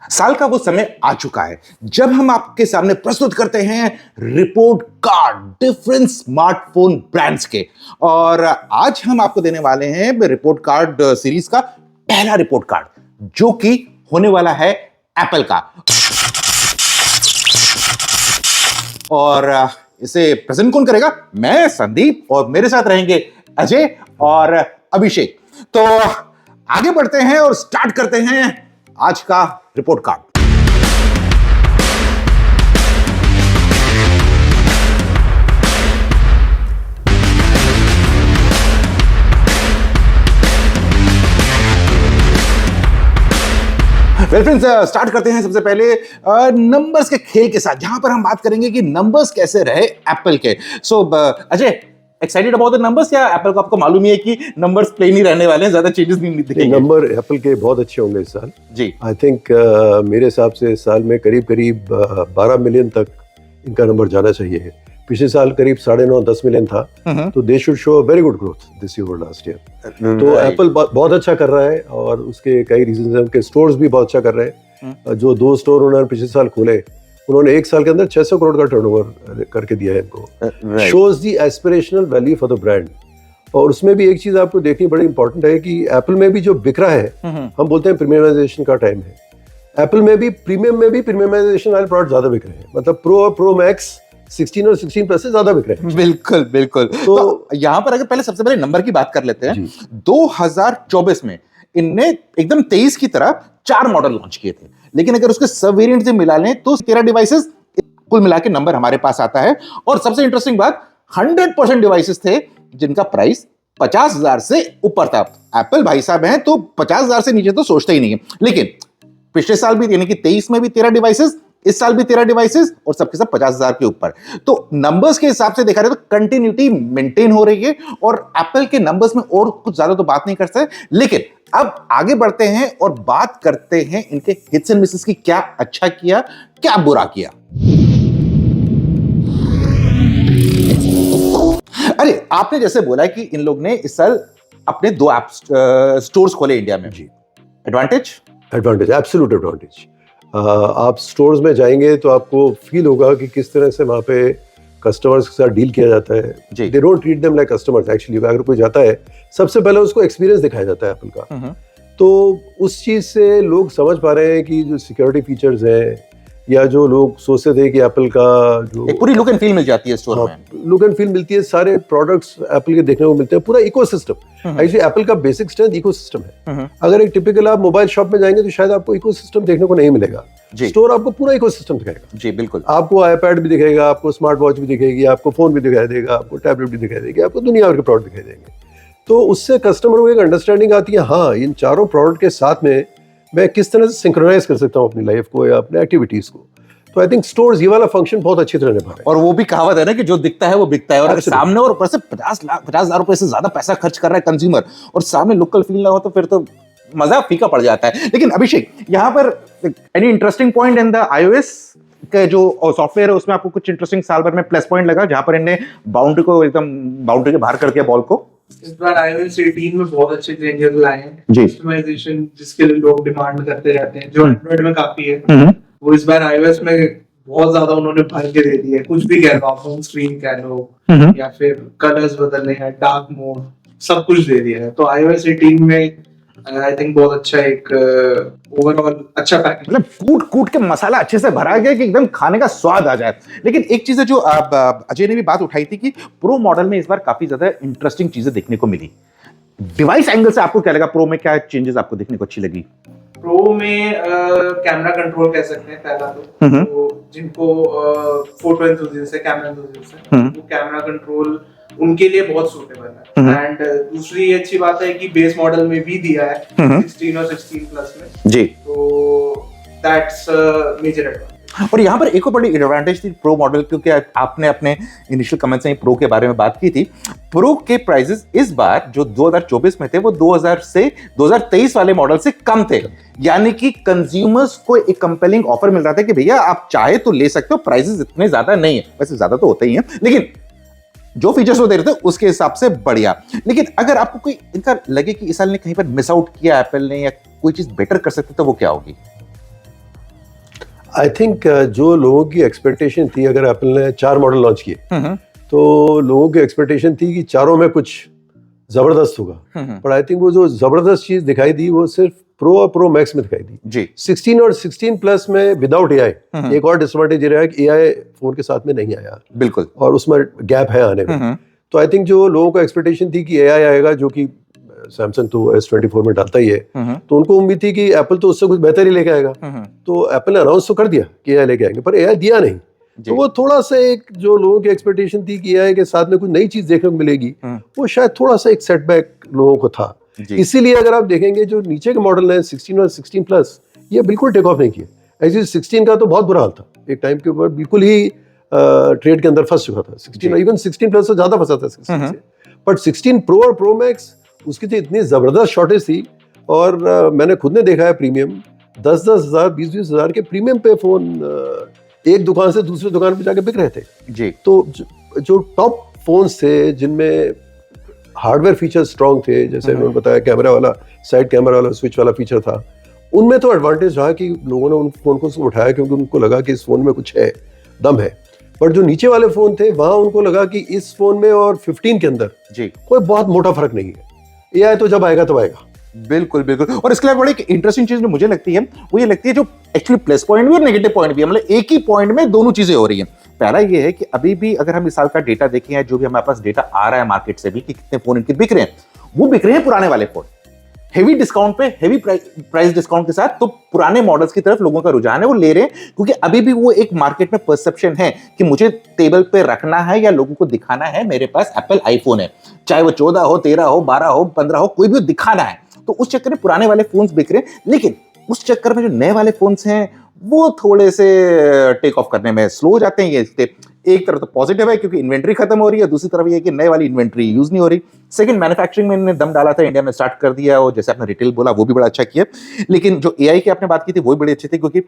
साल का वो समय आ चुका है जब हम आपके सामने प्रस्तुत करते हैं report card different smartphone brands के। और आज हम आपको देने वाले हैं रिपोर्ट कार्ड सीरीज का पहला रिपोर्ट कार्ड जो कि होने वाला है एप्पल का। और इसे प्रेजेंट कौन करेगा? मैं संदीप, और मेरे साथ रहेंगे अजय और अभिषेक। तो आगे बढ़ते हैं और स्टार्ट करते हैं आज का report card. Well friends, start करते हैं सबसे पहले नंबर्स के खेल के साथ, जहां पर हम बात करेंगे कि नंबर्स कैसे रहे एप्पल के। So Ajay, excited about the numbers या एप्पल को आपको मालूम ही है कि नंबर्स प्लेन ही रहने वाले हैं, ज्यादा चेंजेस नहीं दिखेंगे? नंबर एप्पल के बहुत अच्छे होंगे इस साल जी। आई थिंक मेरे हिसाब से इस साल में करीब 12 मिलियन तक इनका नंबर जाना चाहिए। पिछले साल करीब 9.5-10 मिलियन था, तो they should show very good growth this year last year. तो एप्पल बहुत अच्छा कर रहा है और उसके कई रीजन है। उनके स्टोर्स भी बहुत अच्छा कर रहे हैं। जो 2 स्टोर उन्होंने पिछले साल खोले, उन्होंने 1 साल के अंदर 600 करोड़ का टर्नओवर करके दिया है इनको। Shows the aspirational value for the brand. और उसमें भी एक चीज आपको देखनी बड़ी इंपॉर्टेंट है कि एप्पल में भी जो बिक रहा है, हम बोलते हैं प्रीमियमाइजेशन का टाइम है। एप्पल में भी प्रीमियमाइजेशन वाले प्रोडक्ट ज्यादा बिक रहे हैं। मतलब प्रो और प्रो मैक्स 16 और 16 प्लस से ज्यादा बिक रहे हैं। बिल्कुल बिल्कुल। तो यहां पर अगर पहले सबसे पहले नंबर की बात कर लेते हैं। 2024 में इनने एकदम 23 की तरह 4 मॉडल लॉन्च किए थे, लेकिन अगर उसके सब वेरिएंट से मिला लें तो 13 डिवाइसेस कुल मिला के नंबर हमारे पास आता है। और सबसे इंटरेस्टिंग बात, 100% डिवाइसेस थे जिनका प्राइस 50,000 से ऊपर था। एप्पल भाई साहब हैं तो 50,000 से नीचे तो सोचते ही नहीं है। लेकिन पिछले साल भी यानी कि 23 में भी 13 डिवाइसेस, इस साल भी 13 डिवाइसेस, और सबके सब 50,000 के ऊपर। तो नंबर्स के हिसाब से देखा जाए तो कंटिन्यूटी मेंटेन हो रही है और एप्पल के नंबर्स में और कुछ ज्यादा तो बात नहीं कर सकते। लेकिन अब आगे बढ़ते हैं और बात करते हैं इनके हिट्स एंड मिसेस की। क्या अच्छा किया, क्या बुरा किया। अरे आपने जैसे बोला कि इन लोग ने इस साल अपने 2 ऐप स्टोर्स खोले इंडिया में। जी, एडवांटेज, एब्सोल्यूट एडवांटेज। आप स्टोर्स में जाएंगे तो आपको फील होगा कि किस तरह से वहाँ पे कस्टमर्स के साथ डील किया जाता है। They don't treat them like customers actually. अगर कोई जाता है, सबसे पहले उसको एक्सपीरियंस दिखाया जाता है एप्पल का। तो उस चीज से लोग समझ पा रहे हैं कि जो सिक्योरिटी फीचर्स हैं, या जो लोग सोचते थे कि एप्पल का जो एक पूरी लुक एंड फील मिल जाती है स्टोर में। लुक एंड फील मिलती है, सारे प्रोडक्ट्स एप्पल के देखने को मिलते हैं, पूरा इकोसिस्टम। एक्चुअली एप्पल का बेसिक स्ट्रेंथ इकोसिस्टम है। अगर एक टिपिकल आप मोबाइल शॉप में जाएंगे तो शायद आपको इकोसिस्टम देखने को नहीं मिलेगा। स्टोर आपको पूरा इकोसिस्टम दिखाएगा। जी बिल्कुल। आपको आईपैड भी दिखेगा, आपको स्मार्ट वॉच भी दिखेगी, आपको फोन भी दिखाई देगा, आपको टैबलेट भी दिखाई देगी, आपको दुनिया भर के प्रोडक्ट दिखाई देंगे। तो उससे कस्टमर को एक अंडरस्टैंडिंग आती है, हाँ इन चारों प्रोडक्ट के साथ में मैं किस तरह से सिंक्रोनाइज कर सकता हूँ अपनी लाइफ को या अपने एक्टिविटीज को। तो आई थिंक स्टोर्स ये वाला फंक्शन बहुत अच्छी तरह निभा रहे हैं। और वो भी कहावत है ना कि जो दिखता है वो बिकता है। और अगर सामने और ऊपर से 50,000 रुपए से ज्यादा पैसा खर्च कर रहा है कंज्यूमर, और सामने लोकल फील ना हो तो फिर तो मजा फीका पड़ जाता है। लेकिन अभिषेक, यहाँ पर any interesting point in the iOS के जो सॉफ्टवेयर है उसमें आपको कुछ इंटरेस्टिंग साल भर में प्लस पॉइंट लगा, जहां पर इन्हें बाउंड्री को एकदम बाउंड्री के बाहर कर दिया बॉल को? इस बार iOS 18 में बहुत अच्छे चेंजेस लाए हैं। जी। कस्टमाइजेशन जिसके लिए लोग डिमांड करते रहते हैं, जो एंड्रॉइड में काफी है, वो इस बार iOS में बहुत ज्यादा उन्होंने भर के दे दिए। कुछ भी कह लो आप, होम स्क्रीन कह लो या फिर कलर्स बदलने हैं, डार्क मोड, सब कुछ दे दिया है। तो iOS 18 में आई थिंक बहुत अच्छा एक ओवरऑल अच्छा पैकेज, मतलब कूट के मसाला अच्छे से भरा गया कि एकदम खाने का स्वाद आ जाए। लेकिन एक चीज है जो अजय ने भी बात उठाई थी कि प्रो मॉडल में इस बार काफी ज्यादा इंटरेस्टिंग चीजें देखने को मिली। डिवाइस एंगल से आपको क्या लगा, प्रो में क्या चेंजेस आपको देखने को अच्छी लगी? प्रो में कैमरा कंट्रोल कह सकते हैं पहला तो जिनको फोटो एंथुसियास्ट है, कैमरा एंथुसियास्ट है, वो कैमरा कंट्रोल उनके लिए बहुत सूटेबल है। एंड दूसरी अच्छी बात है कि बेस मॉडल में भी दिया है 16 और 16 प्लस में। जी, तो दैट्स मेजर एडवांटेज। और यहाँ पर एक और बड़ी एडवांटेज थी प्रो मॉडल, क्योंकि आपने अपने इनिशियल कमेंट्स में प्रो के बारे में बात की थी। प्रो के प्राइसेस इस बार जो 2024 में थे वो 2000 से 2023 वाले मॉडल से कम थे। यानी कि कंज्यूमर्स को एक कंपेलिंग ऑफर मिल रहा था कि भैया आप चाहे तो ले सकते हो, प्राइसेस इतने ज्यादा नहीं है। वैसे ज्यादा तो होते ही हैं, लेकिन जो फीचर्स वो दे रहे थे उसके हिसाब से बढ़िया। लेकिन अगर आपको कोई इनका लगे कि इस साल ने कहीं पर मिस आउट किया एप्पल ने, या कोई चीज बेटर कर सकते, तो वो क्या होगी? आई थिंक जो लोगों की एक्सपेक्टेशन थी, अगर एप्पल ने 4 मॉडल लॉन्च किए तो लोगों की एक्सपेक्टेशन थी कि चारों में कुछ जबरदस्त होगा, पर आई थिंक वो जो जबरदस्त चीज दिखाई दी वो सिर्फ प्रो और प्रो मैक्स में दिखाई दी जी। 16 और 16 प्लस में विदाउट एआई एक और डिसएडवांटेज ये रहा है कि एआई फोन के साथ में नहीं आया, बिल्कुल, और उसमें गैप है आने में। तो आई थिंक जो लोगों को एक्सपेक्टेशन थी कि एआई आएगा, जो कि सैमसंग तो S24 में डालता ही है, तो उनको उम्मीद थी कि एप्पल तो उससे कुछ बेहतर ही लेके आएगा। तो एप्पल ने अनाउंस तो कर दिया कि एआई लेके आएंगे, पर एआई दिया नहीं। तो वो थोड़ा सा एक जो लोगों की एक्सपेक्टेशन थी कि एआई के साथ में कुछ नई चीज देखने को मिलेगी, वो शायद थोड़ा सा एक सेटबैक लोगों को था। इसीलिए अगर आप देखेंगे जो नीचे के मॉडल हैं 16 और 16 प्लस, ये बिल्कुल टेक ऑफ नहीं किए। एक्चुअली 16 का तो बहुत बुरा हाल था, एक टाइम के ऊपर बिल्कुल ही ट्रेड के अंदर फंस चुका था 16, इवन 16 प्लस से ज्यादा फंसा था 16 से। बट 16 प्रो और प्रो मैक्स उसकी तो इतनी जबरदस्त शॉर्टेज थी, और मैंने खुद ने देखा है प्रीमियम 10-10 हज़ार 20-20 हज़ार के प्रीमियम पे फोन एक दुकान से दूसरी दुकान पे जाके बिक रहे थे जी। तो जो टॉप फोन्स थे जिनमें हार्डवेयर फीचर स्ट्रांग थे, जैसे उन्होंने बताया कैमरा वाला, साइड कैमरा वाला, स्विच वाला फीचर था, उनमें तो एडवांटेज रहा कि लोगों ने उन फोन को उठाया क्योंकि उनको लगा कि इस फोन में कुछ है, दम है। पर जो नीचे वाले फोन थे वहां उनको लगा कि इस फोन में और 15 के अंदर जी कोई बहुत मोटा फर्क नहीं है, एआई तो जब आएगा तब आएगा। बिल्कुल बिल्कुल। और इसके अलावा बड़ी इंटरेस्टिंग चीज जो मुझे लगती है वो ये लगती है, जो एक्चुअली प्लस पॉइंट भी और नेगेटिव पॉइंट भी है, मतलब एक ही पॉइंट में दोनों चीजें हो रही हैं। पहला ये है कि अभी भी अगर हम इस साल का डेटा देखें, या जो भी हमारे पास डेटा आ रहा है मार्केट से भी कि कितने फोन इनके बिक रहे हैं, वो बिक रहे हैं पुराने वाले फोन हेवी डिस्काउंट पे, हेवी प्राइस डिस्काउंट के साथ। तो पुराने मॉडल्स की तरफ लोगों का रुझान है, वो ले रहे हैं, क्योंकि अभी भी वो एक मार्केट में परसेप्शन है कि मुझे टेबल पे रखना है या लोगों को दिखाना है मेरे पास एप्पल आईफोन है, चाहे वो 14 हो, 13 हो, 12 हो, 15 हो, कोई भी दिखाना है। तो उस चक्कर में पुराने वाले फोन्स बिक रहे हैं, लेकिन उस चक्कर में जो नए वाले फोन्स हैं वो थोड़े से टेक ऑफ करने में स्लो हो जाते हैं। ये एक तरफ तो पॉजिटिव है क्योंकि इन्वेंट्री खत्म हो रही है, दूसरी तरफ ये कि नए वाली इन्वेंट्री यूज नहीं हो रही। सेकंड, मैन्युफैक्चरिंग में इन्होंने दम डाला था, इंडिया में स्टार्ट कर दिया, और जैसे आपने रिटेल बोला वो भी बड़ा अच्छा किया। लेकिन जो एआई की आपने बात की थी वो भी बड़ी अच्छी थी, क्योंकि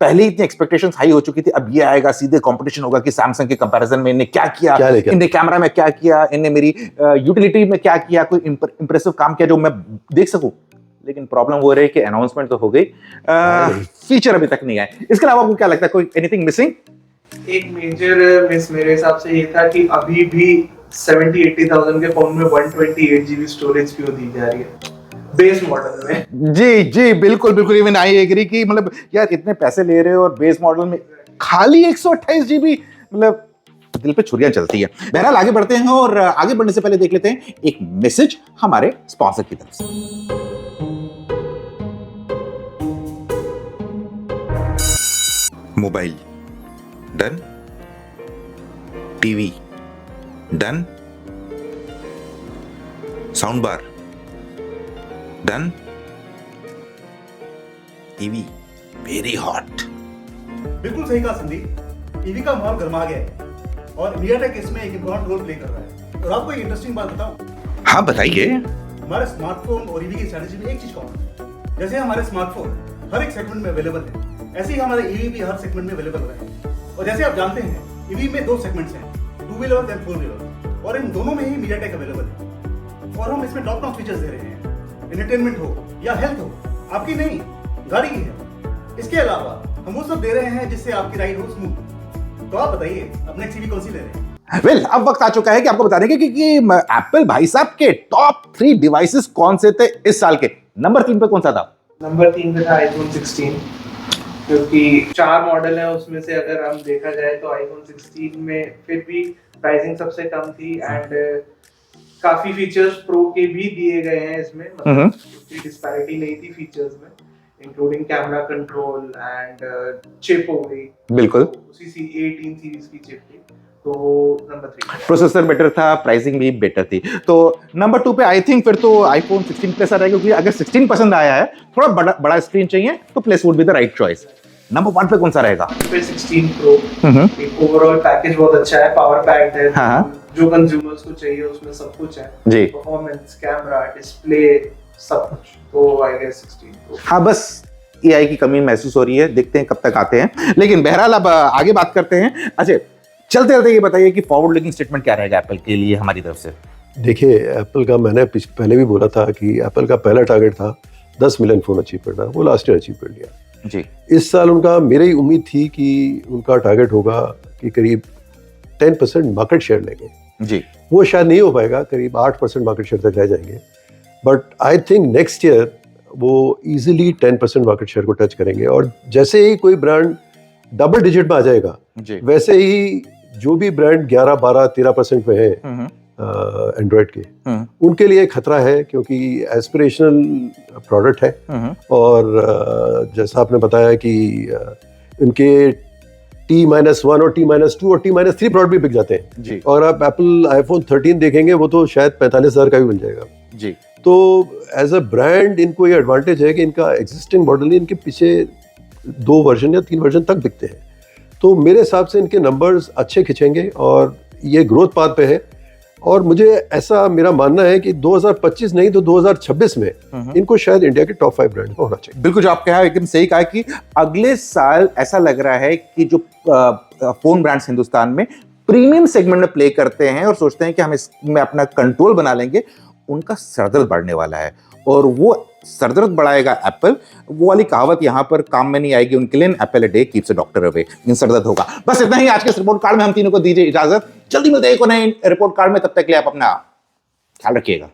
पहले इतनी एक्सपेक्टेशंस हाई हो चुकी थी, अब ये आएगा सीधे कंपटीशन होगा कि सैमसंग के कंपैरिजन में इन्होंने क्या किया, इनने कैमरा में क्या किया, इनने मेरी यूटिलिटी में क्या किया, कोई इंप्रेसिव काम किया जो मैं देख सकूं। लेकिन प्रॉब्लम वो रही कि अनाउंसमेंट तो हो गई, फीचर अभी तक नहीं आए। इसके अलावा आपको क्या लगता है, कोई एनीथिंग मिसिंग? एक मेजर मिस मेरे हिसाब से ये था कि अभी भी 70-80,000 के फोन में 128 GB स्टोरेज क्यों दी जा रही है बेस मॉडल में। जी जी बिल्कुल बिल्कुल, इवन आई एग्री कि मतलब यार इतने पैसे ले रहे हो और बेस मॉडल में खाली 128 GB, मतलब दिल पे छुरियां चलती है। बहरहाल आगे बढ़ते हैं, और आगे बढ़ने से पहले देख लेते हैं एक मैसेज हमारे स्पॉन्सर की तरफ से। Mobile done, TV done, sound bar done, TV very hot. बिल्कुल सही कहा संदीप, टीवी का माहौल गर्मा गया है और MediaTek इसमें एक इम्पोर्टेंट रोल प्ले कर रहा है। और आपको एक इंटरेस्टिंग बात बताऊं, हाँ बताइए। हमारे स्मार्टफोन और ईवी की स्ट्रेटेजी में एक चीज कॉमन है। जैसे हमारे स्मार्टफोन हर एक सेगमेंट में अवेलेबल है, ऐसे ही हमारे ईवी भी हर सेगमेंट में अवेलेबल हो रहे हैं। और जैसे आप जानते हैं, ईवी में 2 सेगमेंट्स हैं, 2 व्हीलर एंड 4 व्हीलर, और इन दोनों में ही MediaTek अवेलेबल है। और हम इसमें टॉप नॉच फीचर्स दे रहे हैं, एंटरटेनमेंट हो या हेल्थ हो, आपकी नहीं गाड़ी की है। इसके अलावा हम वो सब दे रहे हैं जिससे आपकी राइड हो स्मूथ। तो आप बताइए अपने ईवी कौन सी ले रहे हैं? वेल, अब वक्त आ चुका है कि आपको बता देंगे कि एप्पल भाई साहब के टॉप 3 डिवाइसेस कौन से थे इस साल के। नंबर 3 पे कौन सा था? नंबर 3 पे था iPhone 16, क्योंकि 4 मॉडल है उसमें से अगर हम देखा जाए तो iPhone 16 में फिर भी प्राइसिंग सबसे कम थी, एंड काफी फीचर्स प्रो के भी दिए गए हैं इसमें, मतलब कोई डिस्पैरिटी नहीं थी फीचर्स में, including camera control and chip हो गई, बिल्कुल उसी A18 सीरीज की चिप थी। तो नंबर 3 प्रोसेसर बेटर था, प्राइसिंग भी बेटर थी। तो नंबर 2 पे आई थिंक फिर तो iPhोन 16 प्लस आ जाएगा, क्योंकि अगर 16 पसंद आया है, थोड़ा बड़ा स्क्रीन चाहिए तो plus would be the right choice. Number 1 पे कौन सा रहेगा? पे 16 प्रो। एक ओवरऑल पैकेज बहुत अच्छा है, पावर पैक्ड है, जो कंज्यूमर्स को चाहिए उसमें सब कुछ है जी, परफॉर्मेंस, कैमरा, डिस्प्ले, सब कुछ। तो आई गेस 16 प्रो। हाँ, बस एआई की कमी महसूस हो रही है, देखते हैं कब तक आते हैं। लेकिन बहरहाल अब आगे बात करते हैं। अच्छा, चलते चलते ये बताइए कि फॉरवर्ड लुकिंग स्टेटमेंट क्या रहेगा एप्पल के लिए हमारी तरफ से? देखिए, एप्पल का मैंने पहले भी बोला था कि एप्पल का पहला टारगेट था 10 मिलियन फ़ोन अचीव करना, वो लास्ट ईयर अचीव कर लिया। जी इस साल उनका मेरी उम्मीद थी कि उनका टारगेट होगा कि करीब 10% मार्केट शेयर लेंगे। जी वो शायद नहीं हो पाएगा, करीब 8% मार्केट शेयर तक रह जाएंगे, but I think next year वो इजीली 10% मार्केट शेयर को टच करेंगे। और जैसे ही कोई ब्रांड डबल डिजिट में आ जाएगा, जी वैसे ही जो भी ब्रांड 11, 12, 13% में है एंड्रॉयड के, उनके लिए खतरा है, क्योंकि एस्पिरेशनल प्रोडक्ट है। और जैसा आपने बताया कि इनके T-1 और T-2 और T-3 प्रोडक्ट भी बिक जाते हैं जी और आप एप्पल आईफोन 13 देखेंगे वो तो शायद 45,000 का भी बन जाएगा। जी तो एज अ ब्रांड इनको ये एडवांटेज है कि इनका एग्जिस्टिंग मॉडल नहीं, इनके पीछे 2 वर्जन या 3 वर्जन तक बिकते हैं। तो मेरे हिसाब से इनके नंबर्स अच्छे खिंचेंगे और ये ग्रोथ पाथ पे है। और मुझे ऐसा मेरा मानना है कि 2025 नहीं तो 2026 में इनको शायद इंडिया के टॉप 5 ब्रांड में होना चाहिए। बिल्कुल, जो आप कहा एकदम सही कहा कि अगले साल ऐसा लग रहा है कि जो फोन ब्रांड्स हिंदुस्तान में प्रीमियम सेगमेंट में प्ले करते हैं और सोचते हैं कि हम इसमें अपना कंट्रोल बना लेंगे, उनका सरदर्द बढ़ने वाला है। और वो सरदर्द बढ़ाएगा एप्पल। वो वाली कहावत यहाँ पर काम में नहीं आएगी उनके लिए, Apple a day keeps a doctor away, लेकिन सरदर्द होगा। बस इतना ही आज के इस रिपोर्ट कार्ड में। हम तीनों को दीजिए इजाजत, जल्दी मिलते हैं एक नए रिपोर्ट कार्ड में। तब तक के लिए आप अपना ख्याल रखिएगा।